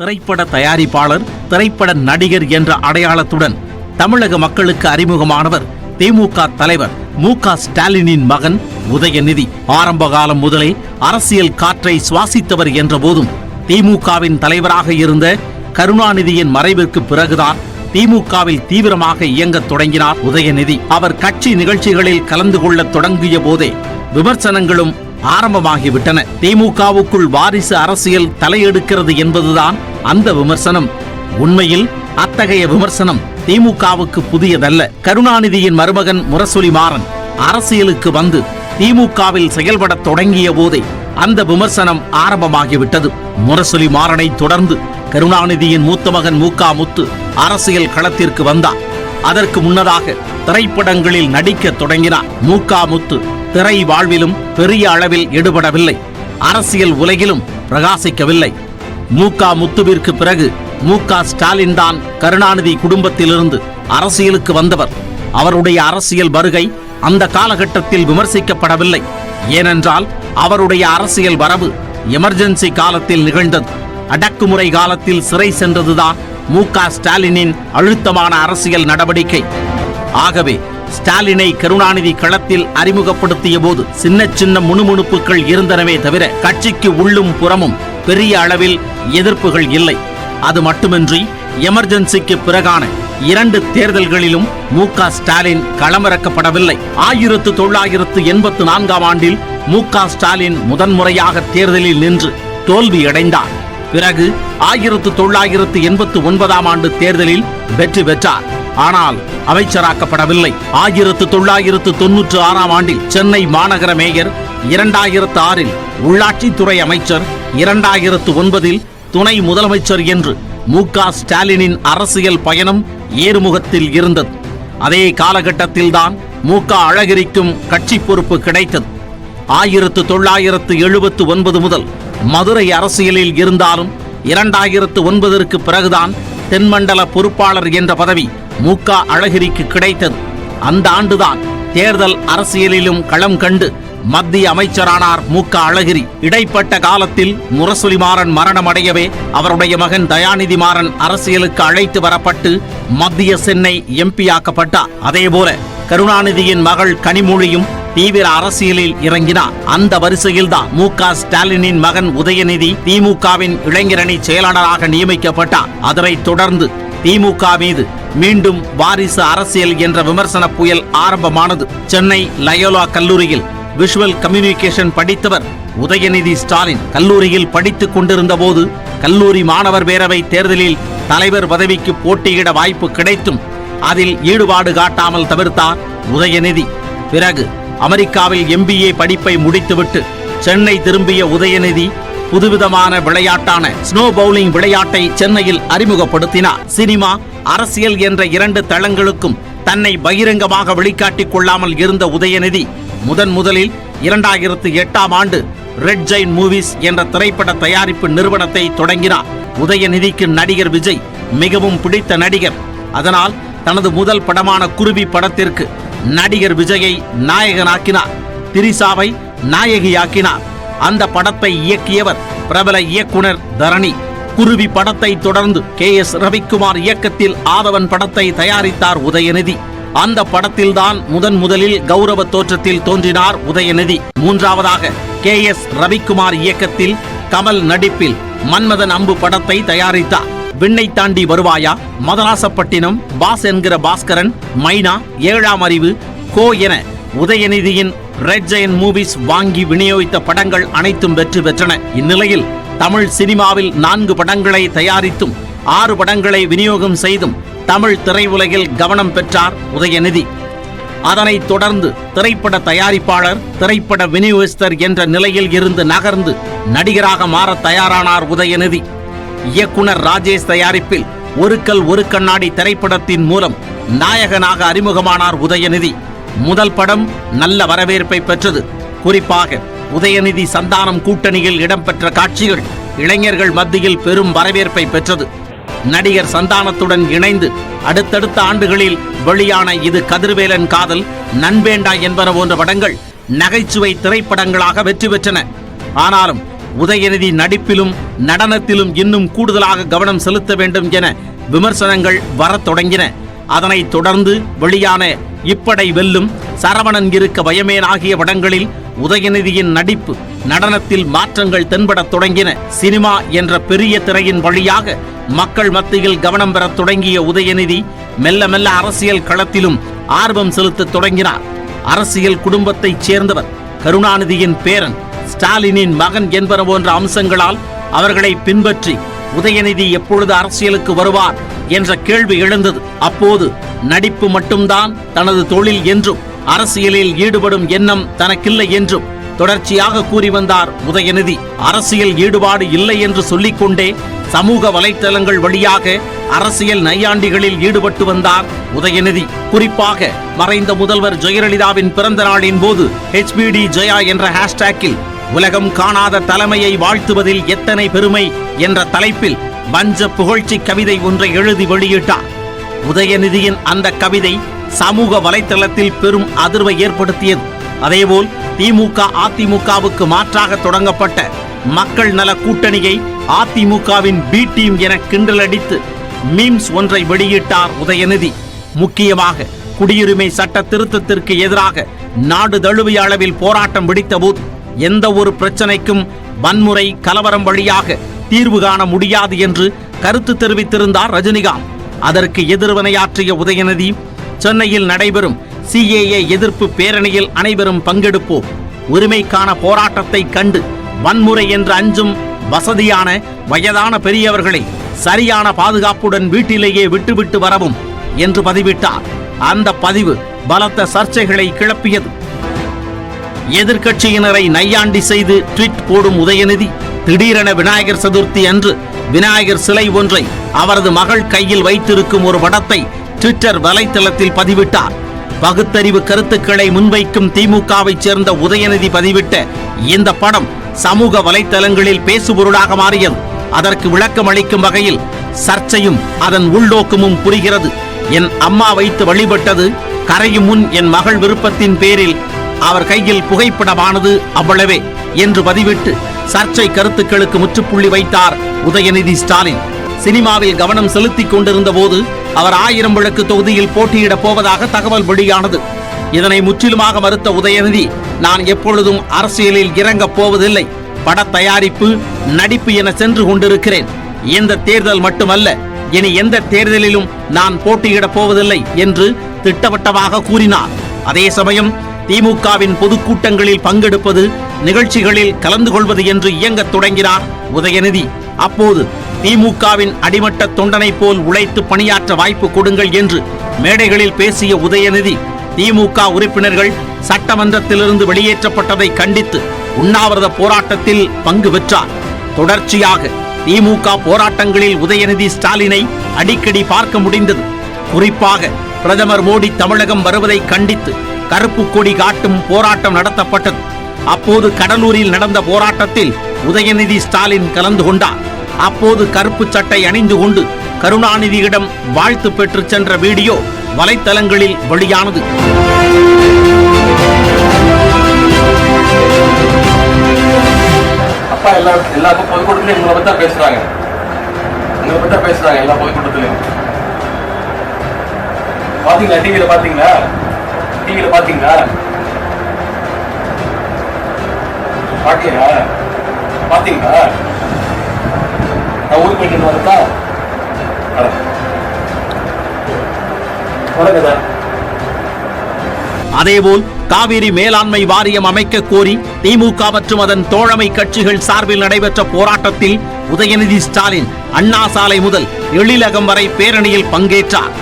திரைப்பட தயாரிப்பாளர், திரைப்பட நடிகர் என்ற அடையாளத்துடன் தமிழக மக்களுக்கு அறிமுகமானவர் திமுக தலைவர் மு.க. ஸ்டாலினின் மகன் உதயநிதி. ஆரம்ப காலம் முதலே அரசியல் காற்றை சுவாசித்தவர் என்ற போதும் திமுகவின் தலைவராக இருந்த கருணாநிதியின் மறைவிற்கு பிறகுதான் திமுகவில் தீவிரமாக இயங்கத் தொடங்கினார் உதயநிதி. அவர் கட்சி நிகழ்ச்சிகளில் கலந்து கொள்ள தொடங்கிய போதே விமர்சனங்களும் ஆரம்பமாகிவிட்டன. திமுகவுக்குள் வாரிசு அரசியல் தலையெடுக்கிறது என்பதுதான் அந்த விமர்சனம். உண்மையில் அத்தகைய விமர்சனம் திமுகவுக்கு புதியதல்ல. கருணாநிதியின் மருமகன் முரசொலி மாறன் அரசியலுக்கு வந்து திமுகவில் செயல்பட தொடங்கிய போதே அந்த விமர்சனம் ஆரம்பமாகிவிட்டது. முரசொலி மாறனை தொடர்ந்து கருணாநிதியின் மூத்த மகன் மு.க. முத்து அரசியல் களத்திற்கு வந்தார். அதற்கு முன்னதாக திரைப்படங்களில் நடிக்க தொடங்கினார். மு.க. முத்து திரை வாழ்விலும் பெரிய அளவில் ஈடுபடவில்லை, அரசியல் உலகிலும் பிரகாசிக்கவில்லை. மு.க. முத்துவிற்கு பிறகு மு.க. ஸ்டாலின் தான் கருணாநிதி குடும்பத்திலிருந்து அரசியலுக்கு வந்தவர். அவருடைய அரசியல் வருகை அந்த காலகட்டத்தில் விமர்சிக்கப்படவில்லை. ஏனென்றால் அவருடைய அரசியல் வரவு எமர்ஜென்சி காலத்தில் நிகழ்ந்தது. அடக்குமுறை காலத்தில் சிறை சென்றதுதான் மு.க. ஸ்டாலினின் அழுத்தமான அரசியல் நடவடிக்கை. ஆகவே ஸ்டாலினை கருணாநிதி களத்தில் அறிமுகப்படுத்திய போது சின்ன சின்ன முணுமுணுப்புகள் இருந்தனவே தவிர கட்சிக்கு உள்ளும் புறமும் பெரிய அளவில் எதிர்ப்புகள் இல்லை. அது மட்டுமின்றி எமர்ஜென்சிக்கு பிறகான 2 தேர்தல்களிலும் மு.க. ஸ்டாலின் களமிறக்கப்படவில்லை. 1984 ஆண்டில் மு.க. ஸ்டாலின் முதன்முறையாக தேர்தலில் நின்று தோல்வியடைந்தார். பிறகு 1989 ஆண்டு தேர்தலில் வெற்றி பெற்றார். ஆனால் அமைச்சராக்கப்படவில்லை. 1996 ஆண்டில் சென்னை மாநகர மேயர், 2006 உள்ளாட்சித்துறை அமைச்சர், 2009 துணை முதலமைச்சர் என்று மு.க. ஸ்டாலினின் அரசியல் பயணம் ஏறுமுகத்தில் இருந்தது. அதே காலகட்டத்தில்தான் மு.க. அழகிரிக்கும் கட்சி பொறுப்பு கிடைத்தது. 1979 முதல் மதுரை அரசியலில் இருந்தாலும் 2009 பிறகுதான் தென்மண்டல பொறுப்பாளர் என்ற பதவி மு.க. அழகிரிக்கு கிடைத்தது. அந்த ஆண்டுதான் தேர்தல் அரசியலிலும் களம் கண்டு மத்திய அமைச்சரானார் மு.க. அழகிரி. இடைப்பட்ட காலத்தில் முரசொலி மாறன் மரணமடையவே அவருடைய மகன் தயாநிதி மாறன் அரசியலுக்கு அழைத்து வரப்பட்டு மத்திய சென்னை எம்பி ஆக்கப்பட்டார். அதேபோல கருணாநிதியின் மகள் கனிமொழியும் தீவிர அரசியலில் இறங்கினார். அந்த வரிசையில்தான் மு.க. ஸ்டாலினின் மகன் உதயநிதி திமுகவின் இளைஞரணி செயலாளராக நியமிக்கப்பட்டார். அதனைத் தொடர்ந்து திமுக மீது மீண்டும் வாரிசு அரசியல் என்ற விமர்சன புயல் ஆரம்பமானது. சென்னை லயோலா கல்லூரியில் விஷுவல் கம்யூனிகேஷன் படித்தவர் உதயநிதி ஸ்டாலின். கல்லூரியில் படித்துக் கொண்டிருந்த போது கல்லூரி மாணவர் பேரவை தேர்தலில் தலைவர் பதவிக்கு போட்டியிட வாய்ப்பு கிடைத்தும் அதில் ஈடுபாடு காட்டாமல் தவிர்த்தார் உதயநிதி. பிறகு அமெரிக்காவில் MBA படிப்பை முடித்துவிட்டு சென்னை திரும்பிய உதயநிதி புதுவிதமான விளையாட்டான ஸ்னோ பவுலிங் விளையாட்டை சென்னையில் அறிமுகப்படுத்தினார். சினிமா, அரசியல் என்ற 2 தளங்களுக்கும் தன்னை பகிரங்கமாக வெளிக்காட்டிக் கொள்ளாமல் இருந்த உதயநிதி முதலில் 2008 ஆண்டு ரெட் ஜெயின் மூவிஸ் என்ற திரைப்பட தயாரிப்பு நிறுவனத்தை தொடங்கினார். உதயநிதிக்கு நடிகர் விஜய் மிகவும் பிடித்த நடிகர். அதனால் தனது முதல் படமான குருவி படத்திற்கு நடிகர் விஜயை நாயகனாக்கினார், திரிசாவை நாயகியாக்கினார். அந்த படத்தை இயக்கியவர் பிரபல இயக்குனர் தரணி. குருவி படத்தை தொடர்ந்து KS ரவிக்குமார் இயக்கத்தில் ஆதவன் படத்தை தயாரித்தார் உதயநிதி. அந்த படத்தில்தான் முதலில் கௌரவ தோற்றத்தில் தோன்றினார் உதயநிதி. 3ஆவதாக KS ரவிக்குமார் இயக்கத்தில் கமல் நடிப்பில் மன்மதன் அம்பு படத்தை தயாரித்தார். விண்ணை தாண்டி வருவாயா, மதராசப்பட்டினம், பாஸ் என்கிற பாஸ்கரன், மைனா, 7ஆம் அறிவு, கோ என உதயநிதியின் ரெட் ஜெயின் மூவிஸ் வாங்கி விநியோகித்த படங்கள் அனைத்தும் வெற்றி பெற்றன. இந்நிலையில் தமிழ் சினிமாவில் 4 படங்களை தயாரித்தும் 6 படங்களை விநியோகம் செய்தும் தமிழ் திரையுலகில் கவனம் பெற்றார் உதயநிதி. அதனைத் தொடர்ந்து திரைப்பட தயாரிப்பாளர், திரைப்பட விநியோகஸ்தர் என்ற நிலையில் இருந்து நகர்ந்து நடிகராக மாற தயாரானார் உதயநிதி. இயக்குனர் ராஜேஷ் தயாரிப்பில் ஒரு கல் ஒரு கண்ணாடி திரைப்படத்தின் மூலம் நாயகனாக அறிமுகமானார் உதயநிதி. முதல் படம் நல்ல வரவேற்பை பெற்றது. குறிப்பாக உதயநிதி சந்தானம் கூட்டணியில் இடம்பெற்ற காட்சிகள் இளைஞர்கள் மத்தியில் பெரும் வரவேற்பை பெற்றது. நடிகர் சந்தானத்துடன் இணைந்து அடுத்தடுத்த ஆண்டுகளில் வெளியான இது கதிர்வேலன் காதல், நண்பேண்டா என்பன போன்ற படங்கள் நகைச்சுவை திரைப்படங்களாக வெற்றி பெற்றன. ஆனாலும் உதயநிதி நடிப்பிலும் நடனத்திலும் இன்னும் கூடுதலாக கவனம் செலுத்த வேண்டும் என விமர்சனங்கள் வரத் தொடங்கின. அதனைத் தொடர்ந்து வெளியான இப்படை வெல்லும், சரவணன் இருக்க பயமேன் ஆகிய படங்களில் உதயநிதியின் நடிப்பு நடனத்தில் மாற்றங்கள் தென்படத் தொடங்கின. சினிமா என்ற பெரிய திரையின் வழியாக மக்கள் மத்தியில் கவனம் பெறத் தொடங்கிய உதயநிதி மெல்ல மெல்ல அரசியல் களத்திலும் ஆர்வம் செலுத்தத் தொடங்கினார். அரசியல் குடும்பத்தைச் சேர்ந்தவர், கருணாநிதியின் பேரன், ஸ்டாலினின் மகன் என்பன போன்ற அம்சங்களால் அவர்களை பின்பற்றி உதயநிதி எப்பொழுது அரசியலுக்கு வருவார் என்ற கேள்வி எழுந்தது. அப்போது நடிப்பு மட்டும்தான் தனது தொழில் என்றும் அரசியலில் ஈடுபடும் எண்ணம் தனக்கில்லை என்றும் தொடர்ச்சியாக கூறி வந்தார் உதயநிதி. அரசியல் ஈடுபாடு இல்லை என்று சொல்லிக்கொண்டே சமூக வலைத்தளங்கள் வழியாக அரசியல் நையாண்டிகளில் ஈடுபட்டு வந்தார் உதயநிதி. குறிப்பாக மறைந்த முதல்வர் ஜெயலலிதாவின் பிறந்த நாளின் போது HBD ஜெயா என்ற ஹேஷ்டேக்கில் உலகம் காணாத தலைமையை வாழ்த்துவதில் எத்தனை பெருமை என்ற தலைப்பில் வஞ்ச புகழ்ச்சி கவிதை ஒன்றை எழுதி வெளியிட்டார். உதயநிதியின் அந்த கவிதை சமூக வலைத்தளத்தில் பெரும் அதிர்வை ஏற்படுத்தியது. அதேபோல் திமுக அதிமுகவுக்கு மாற்றாக தொடங்கப்பட்ட மக்கள் நல கூட்டணியை அதிமுகவின் பி டீம் என கிண்டலடித்து மீம்ஸ் ஒன்றை வெளியிட்டார் உதயநிதி. முக்கியமாக குடியுரிமை சட்ட திருத்தத்திற்கு எதிராக நாடு தழுவிய அளவில் போராட்டம் வெடித்த போது எந்த ஒரு பிரச்சனைக்கும் வன்முறை கலவரம் வழியாக தீர்வு காண முடியாது என்று கருத்து தெரிவித்திருந்தார் ரஜினிகாந்த். அதற்கு எதிர்வினையாற்றிய உதயநிதி சென்னையில் நடைபெறும் CAA எதிர்ப்பு பேரணியில் அனைவரும் பங்கெடுப்போம், உரிமைக்கான போராட்டத்தை கண்டு வன்முறை என்று அஞ்சும் வசதியான வயதான பெரியவர்களை சரியான பாதுகாப்புடன் வீட்டிலேயே விட்டுவிட்டு வரவும் என்று பதிவிட்டார். அந்த பதிவு பலத்த சர்ச்சைகளை கிளப்பியது. எதிர்க்கட்சியினரை நையாண்டி செய்து ட்வீட் போடும் உதயநிதி திடீரென விநாயகர் சதுர்த்தி அன்று விநாயகர் சிலை ஒன்றை அவரது மகள் கையில் வைத்திருக்கும் ஒரு படத்தை ட்விட்டர் வலைத்தளத்தில் பதிவிட்டார். பகுத்தறிவு கருத்துக்களை முன்வைக்கும் திமுகவைச் சேர்ந்த உதயநிதி பதிவிட்ட இந்த படம் சமூக வலைத்தளங்களில் பேசுபொருளாக மாறியது. அதற்கு விளக்கம் அளிக்கும் வகையில் சர்ச்சையும் அதன் உள்நோக்கமும் புரிகிறது. என் அம்மா வைத்து வழிபட்டது, கரையும் முன் என் மகள் விருப்பத்தின் பேரில் அவர் கையில் புகைப்படமானது, அவ்வளவே என்று பதிவிட்டு சர்ச்சை கருத்துக்களுக்கு முற்றுப்புள்ளி வைத்தார் உதயநிதி ஸ்டாலின். சினிமாவில் கவனம் செலுத்திக் கொண்டிருந்த போது அவர் 1000 விளக்கு தொகுதியில் போட்டியிடப் போவதாக தகவல் வெளியானது. இதனை முற்றிலுமாக மறுத்த உதயநிதி, நான் எப்பொழுதும் அரசியலில் இறங்கப் போவதில்லை, பட தயாரிப்பு நடிப்பு என சென்று கொண்டிருக்கிறேன், இந்த தேர்தல் மட்டுமல்ல இனி எந்த தேர்தலிலும் நான் போட்டியிடப் போவதில்லை என்று திட்டவட்டமாக கூறினார். அதே சமயம் திமுகவின் பொதுக்கூட்டங்களில் பங்கெடுப்பது, நிகழ்ச்சிகளில் கலந்து கொள்வது என்று இயங்கத் தொடங்கினார் உதயநிதி. அப்போது திமுகவின் அடிமட்ட தொண்டனை போல் உழைத்து பணியாற்ற வாய்ப்பு கொடுங்கள் என்று மேடைகளில் பேசிய உதயநிதி திமுக உறுப்பினர்கள் சட்டமன்றத்திலிருந்து வெளியேற்றப்பட்டதை கண்டித்து உண்ணாவிரத போராட்டத்தில் பங்கு பெற்றார். தொடர்ச்சியாக திமுக போராட்டங்களில் உதயநிதி ஸ்டாலினை அடிக்கடி பார்க்க முடிந்தது. குறிப்பாக பிரதமர் மோடி தமிழகம் வருவதை கண்டித்து கருப்பு கொடி காட்டும் போராட்டம் நடத்தப்பட்டது. அப்போது கடலூரில் நடந்த போராட்டத்தில் உதயநிதி ஸ்டாலின் கலந்து கொண்டார். அப்போது கருப்பு சட்டை அணிந்து கொண்டு கருணாநிதியிடம் வாழ்த்து பெற்று சென்ற வீடியோ வலைத்தளங்களில் வெளியானது. அப்பா எல்லா பொதுக்கூட்டத்திலையும் உங்களை பத்தி பேசுறாங்க, எல்லா பொதுக்கூட்டத்திலையும். பாத்தீங்களா? டிவியில பாத்தீங்களா? பாத்தீங்களா? நான் ஊருக்கு போயிட்டு வரதா? அதேபோல் காவிரி மேலாண்மை வாரியம் அமைக்க கோரி திமுக மற்றும் அதன் தோழமை கட்சிகள் சார்பில் நடைபெற்ற போராட்டத்தில் உதயநிதி ஸ்டாலின் அண்ணா சாலை முதல் எழிலகம் வரை பேரணியில் பங்கேற்றார்.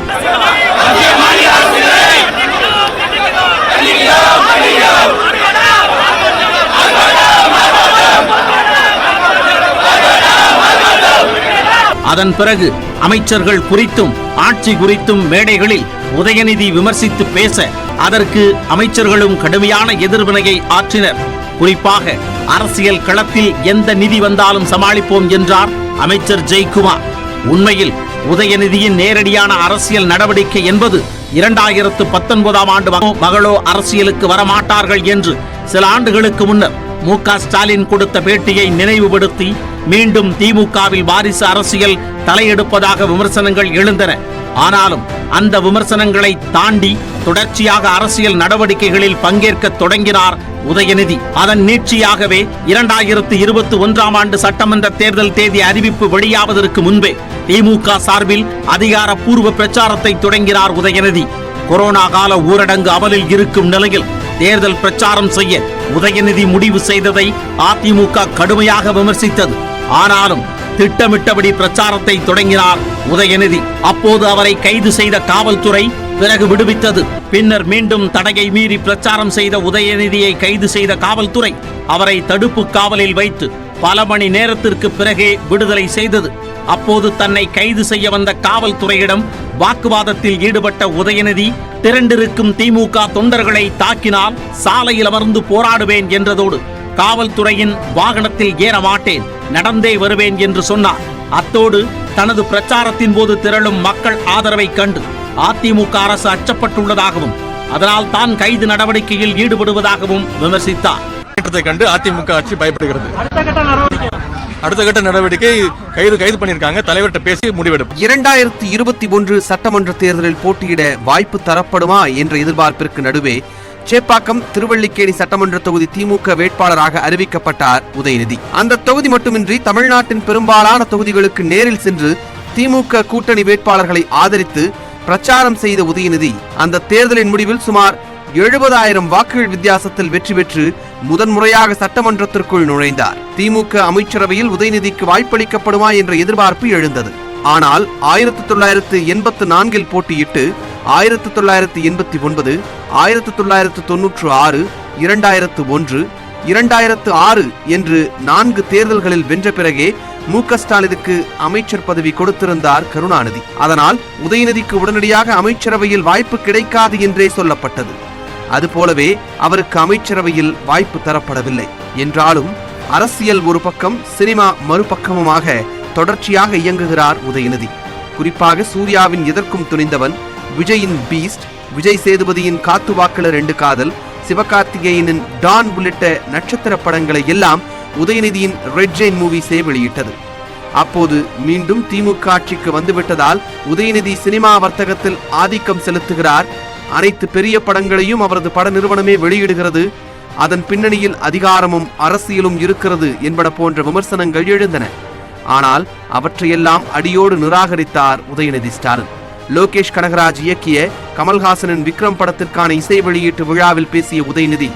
அதன் பிறகு அமைச்சர்கள் குறித்தும் ஆட்சி குறித்தும் மேடைகளில் உதயநிதி விமர்சித்து பேச அதற்கு அமைச்சர்களும் கடுமையான எதிர்வினையை ஆற்றினர். குறிப்பாக அரசியல் களத்தில் எந்த நிதி வந்தாலும் சமாளிப்போம் என்றார் அமைச்சர் ஜெயக்குமார். உண்மையில் உதயநிதியின் நேரடியான அரசியல் நடவடிக்கை என்பது 2019 ஆண்டு மகளோ அரசியலுக்கு வரமாட்டார்கள் என்று சில ஆண்டுகளுக்கு முன்னர் மு.க. ஸ்டாலின் கொடுத்த பேட்டியை நினைவுபடுத்தி மீண்டும் திமுகவில் வாரிசு அரசியல் தலையெடுப்பதாக விமர்சனங்கள் எழுந்தன. ஆனாலும் அந்த விமர்சனங்களை தாண்டி தொடர்ச்சியாக அரசியல் நடவடிக்கைகளில் பங்கேற்க தொடங்கினார் உதயநிதி. அதன் நீட்சியாகவே 2021ஆம் ஆண்டு சட்டமன்ற தேர்தல் தேதி அறிவிப்பு வெளியாவதற்கு முன்பே திமுக சார்பில் அதிகாரப்பூர்வ பிரச்சாரத்தை தொடங்கினார் உதயநிதி. கொரோனா கால ஊரடங்கு அமலில் இருக்கும் நிலையில் தேர்தல் பிரச்சாரம் செய்ய உதயநிதி முடிவு செய்ததை அதிமுக கடுமையாக விமர்சித்தது. ஆனாலும் திட்டமிட்டபடி பிரச்சாரத்தை தொடங்கினார் உதயநிதி. அப்போது அவரை கைது செய்த காவல்துறை பிறகு விடுவித்தது. பின்னர் மீண்டும் தடையை மீறி பிரச்சாரம் செய்த உதயநிதியை கைது செய்த காவல்துறை அவரை தடுப்பு காவலில் வைத்து பல மணி நேரத்திற்கு பிறகே விடுதலை செய்தது. அப்போது தன்னை கைது செய்ய வந்த காவல்துறையிடம் வாக்குவாதத்தில் ஈடுபட்ட உதயநிதி திரண்டிருக்கும் திமுக தொண்டர்களை தாக்கினால் சாலையில் அமர்ந்து போராடுவேன் என்றதோடு காவல்துறையின் வாகனத்தில் ஏற மாட்டேன், நடந்தே வருவேன் என்று சொன்னார். அத்தோடு தனது பிரச்சாரத்தின் போது திரளும் மக்கள் ஆதரவை கண்டு அதிமுக அரசு அச்சப்பட்டுள்ளதாகவும் அதனால் தான் கைது நடவடிக்கையில் ஈடுபடுவதாகவும் விமர்சித்தார். கண்டு அதிமுக ஆட்சி பயப்படுகிறது. அடுத்த கட்ட நடவடிக்கை கைது பண்ணிருக்காங்க. தலைவர்கிட்ட பேசி முடிவெடுப்பு. 2021 சட்டமன்ற தேர்தலில் போட்டியிட வாய்ப்பு தரப்படுமா என்ற எதிர்பார்ப்பிற்கு நடுவே சேப்பாக்கம் திருவல்லிக்கேணி சட்டமன்ற தொகுதி திமுக வேட்பாளராக அறிவிக்கப்பட்டார் உதயநிதி. அந்த தொகுதி மட்டுமின்றி தமிழ்நாட்டின் பெரும்பாலான தொகுதிகளுக்கு நேரில் சென்று திமுக கூட்டணி வேட்பாளர்களை ஆதரித்து பிரச்சாரம் செய்த உதயநிதி அந்த தேர்தலின் முடிவில் சுமார் 70,000 வாக்குகள் வித்தியாசத்தில் வெற்றி பெற்று முதன்முறையாக சட்டமன்றத்திற்குள் நுழைந்தார். திமுக அமைச்சரவையில் உதயநிதிக்கு வாய்ப்பளிக்கப்படுமா என்ற எதிர்பார்ப்பு எழுந்தது. ஆனால் 1984 போட்டியிட்டு 1989, 1996, 2001, 2006 என்று 4 தேர்தல்களில் வென்ற பிறகே மு.க. ஸ்டாலினுக்கு அமைச்சர் பதவி கொடுத்திருந்தார் கருணாநிதி. அதனால் உதயநிதிக்கு உடனடியாக அமைச்சரவையில் வாய்ப்பு கிடைக்காது என்றே சொல்லப்பட்டது. அதுபோலவே அவருக்கு அமைச்சரவையில் வாய்ப்பு தரப்படவில்லை. என்றாலும் அரசியல் ஒரு பக்கம், சினிமா மறுபக்கமுமாக தொடர்ச்சியாக இயங்குகிறார் உதயநிதி. குறிப்பாக சூர்யாவின் எதற்கும் துணிந்தவன், விஜயின் பீஸ்ட், விஜய் சேதுபதியின் காத்து வாக்குல 2 காதல், சிவகார்த்திகேயனின் டான் உள்ளிட்ட நட்சத்திர படங்களை எல்லாம் உதயநிதியின் ரெட் ஜெயின் மூவிஸே வெளியிட்டது. அப்போது மீண்டும் திமுக ஆட்சிக்கு வந்துவிட்டதால் உதயநிதி சினிமா வர்த்தகத்தில் ஆதிக்கம் செலுத்துகிறார். அனைத்து பெரிய படங்களையும் அவரது பட நிறுவனமே வெளியிடுகிறது. அதன் பின்னணியில் அதிகாரமும் அரசியலும் இருக்கிறது என்பன போன்ற விமர்சனங்கள் எழுந்தன. ஆனால் அவற்றையெல்லாம் அடியோடு நிராகரித்தார் உதயநிதி ஸ்டாலின். லோகேஷ் கனகராஜ் இயக்கிய கமல்ஹாசனின் விக்ரம் படத்திற்கான இசை வெளியீட்டு விழாவில் பேசிய உதயநிதி,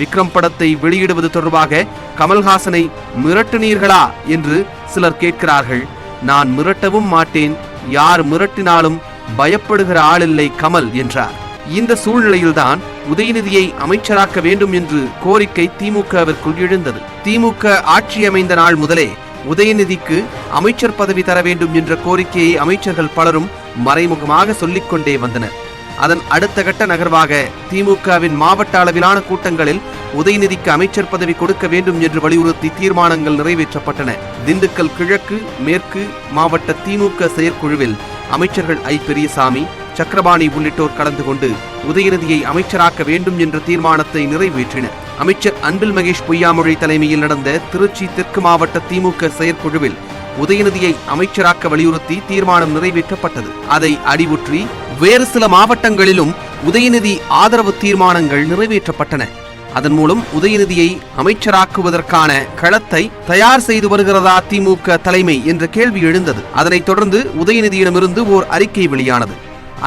விக்ரம் படத்தை வெளியிடுவது தொடர்பாக கமல்ஹாசனை மிரட்டினீர்களா என்று சிலர் கேட்கிறார்கள். நான் மிரட்டவும் மாட்டேன், யார் மிரட்டினாலும் பயப்படுகிற ஆளில்லை கமல் என்றார். இந்த சூழ்நிலையில்தான் உதயநிதியை அமைச்சராக்க வேண்டும் என்று கோரிக்கை திமுகவிற்குள் எழுந்தது. திமுக ஆட்சி அமைந்த நாள் முதலே உதயநிதிக்கு அமைச்சர் பதவி தர வேண்டும் என்ற கோரிக்கையை அமைச்சர்கள் பலரும் மறைமுகமாக சொல்லிக்கொண்டே வந்தனர். அதன் அடுத்த கட்ட நகர்வாக திமுகவின் மாவட்ட அளவிலான கூட்டங்களில் உதயநிதிக்கு அமைச்சர் பதவி கொடுக்க வேண்டும் என்று வலியுறுத்தி தீர்மானங்கள் நிறைவேற்றப்பட்டன. திண்டுக்கல் கிழக்கு, மேற்கு மாவட்ட திமுக செயற்குழுவில் அமைச்சர்கள் ஐ. பெரியசாமி, சக்கரபாணி உள்ளிட்டோர் கலந்து கொண்டு உதயநிதியை அமைச்சராக்க வேண்டும் என்ற தீர்மானத்தை நிறைவேற்றினர். அமைச்சர் அன்பில் மகேஷ் பொய்யாமொழி தலைமையில் நடந்த திருச்சி தெற்கு மாவட்ட திமுக செயற்குழுவில் உதயநிதியை அமைச்சராக்க வலியுறுத்தி தீர்மானம் நிறைவேற்றப்பட்டது. அதை அடிவுற்றி வேறு சில மாவட்டங்களிலும் உதயநிதி ஆதரவு தீர்மானங்கள் நிறைவேற்றப்பட்டன. அதன் மூலம் உதயநிதியை அமைச்சராக்குவதற்கான களத்தை தயார் செய்து வருகிறதா திமுக தலைமை என்ற கேள்வி எழுந்தது. அதனைத் தொடர்ந்து உதயநிதியிடமிருந்து ஓர் அறிக்கை வெளியானது.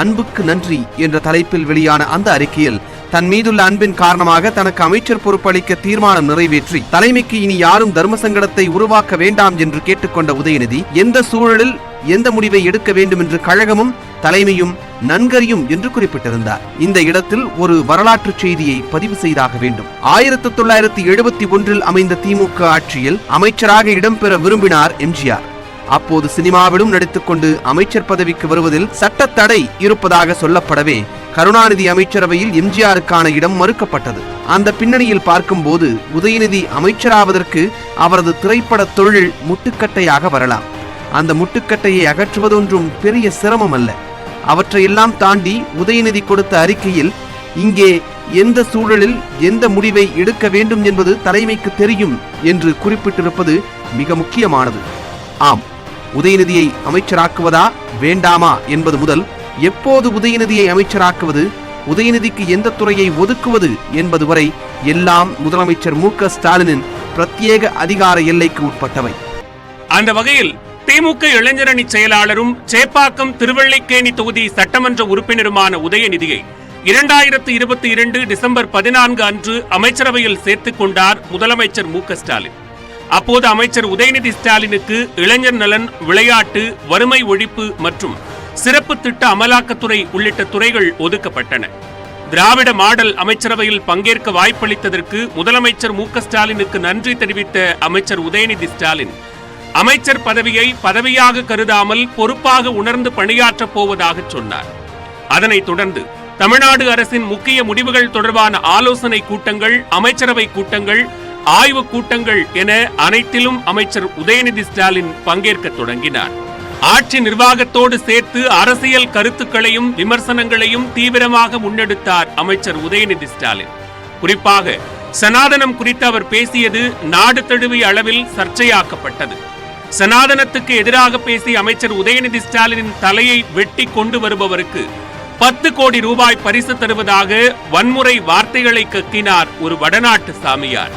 அன்புக்கு நன்றி என்ற தலைப்பில் வெளியான அந்த அறிக்கையில் தன் மீதுள்ள அன்பின் காரணமாக தனக்கு அமைச்சர் பொறுப்பளிக்க தீர்மானம் நிறைவேற்றி தலைமைக்கு இனி யாரும் தர்ம சங்கடத்தை உருவாக்க வேண்டாம் என்று கேட்டுக்கொண்ட உதயநிதி எந்த சூழலில் எந்த முடிவை எடுக்க வேண்டும் என்று கழகமும் தலைமையும் நன்கறியும் என்று குறிப்பிட்டிருந்தார். இந்த இடத்தில் ஒரு வரலாற்று செய்தியை பதிவு செய்தாக வேண்டும். 1971 அமைந்த திமுக ஆட்சியில் அமைச்சராக இடம்பெற விரும்பினார் எம்ஜிஆர். அப்போது சினிமாவிலும் நடித்துக் கொண்டு அமைச்சர் பதவிக்கு வருவதில் சட்ட தடை இருப்பதாக சொல்லப்படவே கருணாநிதி அமைச்சரவையில் எம்ஜிஆருக்கான இடம் மறுக்கப்பட்டது. அந்த பின்னணியில் பார்க்கும்போது உதயநிதி அமைச்சராவதற்கு அவரது திரைப்பட தொழில் முட்டுக்கட்டையாக வரலாம். அந்த முட்டுக்கட்டையை அகற்றுவதொன்றும் பெரிய சிரமம் அல்ல. அவற்றையெல்லாம் தாண்டி உதயநிதி கொடுத்த அறிக்கையில் இங்கே எந்த சூழலில் எந்த முடிவை எடுக்க வேண்டும் என்பது தலைமைக்கு தெரியும் என்று குறிப்பிட்டிருப்பது மிக முக்கியமானது. ஆம், உதயநிதியை அமைச்சராக்குவதா வேண்டாமா என்பது முதல் எப்போது உதயநிதியை அமைச்சராக்குவது, உதயநிதிக்கு எந்த துறையை ஒதுக்குவது என்பது வரை எல்லாம் முதலமைச்சர் மு.க.ஸ்டாலினின் பிரத்யேக அதிகார எல்லைக்கு உட்பட்டவை. அந்த வகையில் திமுக இளைஞரணி செயலாளரும் சேப்பாக்கம் திருவள்ளிக்கேணி தொகுதி சட்டமன்ற உறுப்பினருமான உதயநிதியை 2022 டிசம்பர் 14 அன்று அமைச்சரவையில் சேர்த்துக் கொண்டார் முதலமைச்சர் மு.க.ஸ்டாலின். அப்போது அமைச்சர் உதயநிதி ஸ்டாலினுக்கு இளைஞர் நலன், விளையாட்டு, வறுமை ஒழிப்பு மற்றும் சிறப்பு திட்ட அமலாக்கத்துறை உள்ளிட்ட துறைகள் ஒதுக்கப்பட்டன. திராவிட மாடல் அமைச்சரவையில் பங்கேற்க வாய்ப்பளித்ததற்கு முதலமைச்சர் மு.க.ஸ்டாலினுக்கு நன்றி தெரிவித்த அமைச்சர் உதயநிதி ஸ்டாலின் அமைச்சர் பதவியை பதவியாக கருதாமல் பொறுப்பாக உணர்ந்து பணியாற்றப் போவதாக சொன்னார். அதனைத் தொடர்ந்து தமிழ்நாடு அரசின் முக்கிய முடிவுகள் தொடர்பான ஆலோசனை கூட்டங்கள், அமைச்சரவை கூட்டங்கள், ஆய்வுக் கூட்டங்கள் என அனைத்திலும் அமைச்சர் உதயநிதி ஸ்டாலின் பங்கேற்க தொடங்கினார். ஆட்சி நிர்வாகத்தோடு சேர்த்து அரசியல் கருத்துக்களையும் விமர்சனங்களையும் தீவிரமாக முன்னெடுத்தார் அமைச்சர் உதயநிதி ஸ்டாலின். குறிப்பாக சனாதனம் குறித்து அவர் பேசியது நாடு தழுவிய அளவில் சர்ச்சையாக்கப்பட்டது. சனாதனத்துக்கு எதிராக பேசிய அமைச்சர் உதயநிதி ஸ்டாலினின் தலையை வெட்டி கொண்டு வருபவருக்கு 10 கோடி ரூபாய் பரிசு தருவதாக வன்முறை வார்த்தைகளை கக்கினார் ஒரு வடநாட்டு சாமியார்.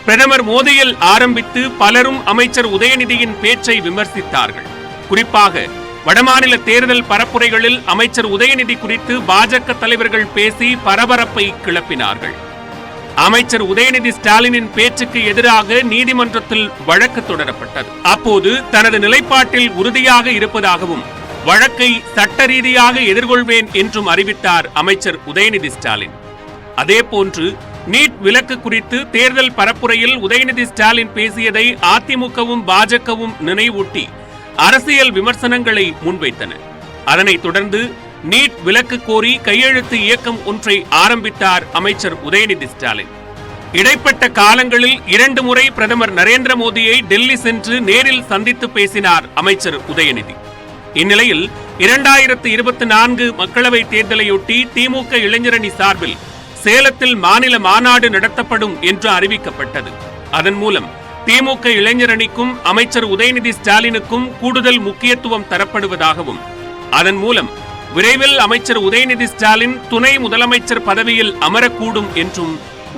பிரதமர் மோடியில் ஆரம்பித்து பலரும் அமைச்சர் உதயநிதியின் பேச்சை விமர்சித்தார்கள். குறிப்பாக வடமாநில தேர்தல் பரப்புரைகளில் அமைச்சர் உதயநிதி குறித்து பாஜக தலைவர்கள் பேசி பரபரப்பை கிளப்பினார்கள். அமைச்சர் உதயநிதி ஸ்டாலினின் பேச்சுக்கு எதிராக நீதிமன்றத்தில் வழக்கு தொடரப்பட்டது. அப்போது தனது நிலைப்பாட்டில் உறுதியாக இருப்பதாகவும் வழக்கை சட்ட ரீதியாக எதிர்கொள்வேன் என்றும் அறிவித்தார் அமைச்சர் உதயநிதி ஸ்டாலின். அதேபோன்று நீட் விலக்கு குறித்து தேர்தல் பரப்புரையில் உதயநிதி ஸ்டாலின் பேசியதை அதிமுகவும் பாஜகவும் நினைவூட்டி அரசியல் விமர்சனங்களை முன்வைத்தன. அதனைத் தொடர்ந்து நீட் விலக்கு கோரி கையெழுத்து இயக்கம் ஒன்றை ஆரம்பித்தார் அமைச்சர் உதயநிதி ஸ்டாலின். இடைப்பட்ட காலங்களில் 2 முறை பிரதமர் நரேந்திர மோடியை டெல்லி சென்று நேரில் சந்தித்து பேசினார் அமைச்சர் உதயநிதி. இந்நிலையில் 2024 மக்களவை தேர்தலையொட்டி திமுக இளைஞரணி சார்பில் சேலத்தில் மாநில மாநாடு நடத்தப்படும் என்று அறிவிக்கப்பட்டது. அதன் மூலம் திமுக இளைஞரணிக்கும் அமைச்சர் உதயநிதி ஸ்டாலினுக்கும் கூடுதல் முக்கியத்துவம் தரப்படுவதாகவும், அதன் மூலம் விரைவில் அமைச்சர் உதயநிதி ஸ்டாலின் துணை முதலமைச்சர் பதவியில் அமரக்கூடும் என்றும்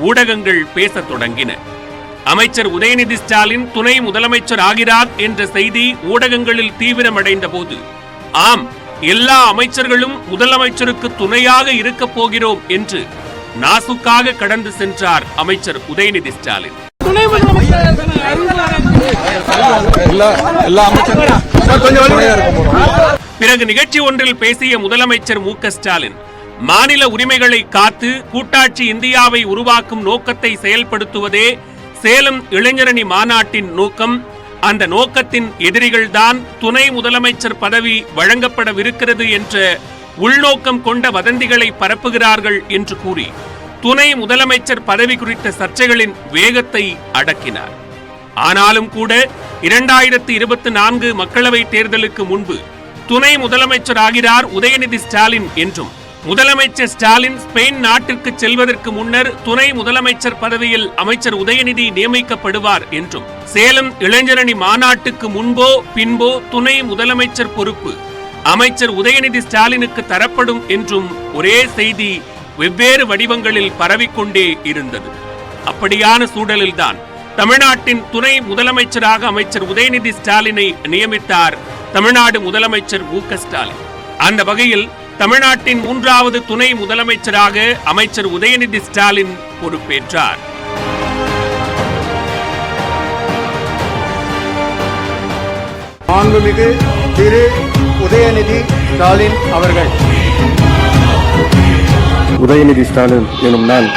ஊடகங்கள் பேசத் தொடங்கின. அமைச்சர் உதயநிதி ஸ்டாலின் துணை முதலமைச்சர் ஆகிறார் என்ற செய்தி ஊடகங்களில் தீவிரமடைந்த போது, ஆம், எல்லா அமைச்சர்களும் முதலமைச்சருக்கு துணையாக இருக்கப் போகிறோம் என்று நாசுக்காக கடந்து சென்றார் அமைச்சர் உதயநிதி ஸ்டாலின். பிறகு நிகழ்ச்சி ஒன்றில் பேசிய முதலமைச்சர் மு.க.ஸ்டாலின், மாநில உரிமைகளை காத்து கூட்டாட்சி இந்தியாவை உருவாக்கும் நோக்கத்தை செயல்படுத்துவதே சேலம் இளைஞரணி மாநாட்டின் நோக்கம். அந்த நோக்கத்தின் எதிரிகள்தான் துணை முதலமைச்சர் பதவி வழங்கப்படவிருக்கிறது என்ற உள்நோக்கம் கொண்ட வதந்திகளை பரப்புகிறார்கள் என்று கூறி துணை முதலமைச்சர் பதவி குறித்த சர்ச்சைகளின் வேகத்தை அடக்கினார். ஆனாலும் கூட 2024 மக்களவை தேர்தலுக்கு முன்பு துணை முதலமைச்சர் ஆகிறார் உதயநிதி ஸ்டாலின் என்றும், முதலமைச்சர் ஸ்டாலின் ஸ்பெயின் நாட்டிற்கு செல்வதற்கு முன்னர் துணை முதலமைச்சர் பதவியில் அமைச்சர் உதயநிதி நியமிக்கப்படுவார் என்றும், சேலம் இளைஞரணி மாநாட்டுக்கு முன்போ பின்போ துணை முதலமைச்சர் பொறுப்பு அமைச்சர் உதயநிதி ஸ்டாலினுக்கு தரப்படும் என்றும் ஒரே செய்தி வெவ்வேறு வடிவங்களில் பரவிக்கொண்டே இருந்தது. அப்படியான சூழலில்தான் தமிழ்நாட்டின் துணை முதலமைச்சராக அமைச்சர் உதயநிதி ஸ்டாலினை நியமித்தார் தமிழ்நாடு முதலமைச்சர் மு.க.ஸ்டாலின். அந்த வகையில் தமிழ்நாட்டின் 3வது துணை முதலமைச்சராக அமைச்சர் உதயநிதி ஸ்டாலின் பொறுப்பேற்றார். மாண்புமிகு திரு உதயநிதி ஸ்டாலின் அவர்கள். உதயநிதி ஸ்டாலின் எனும் நான்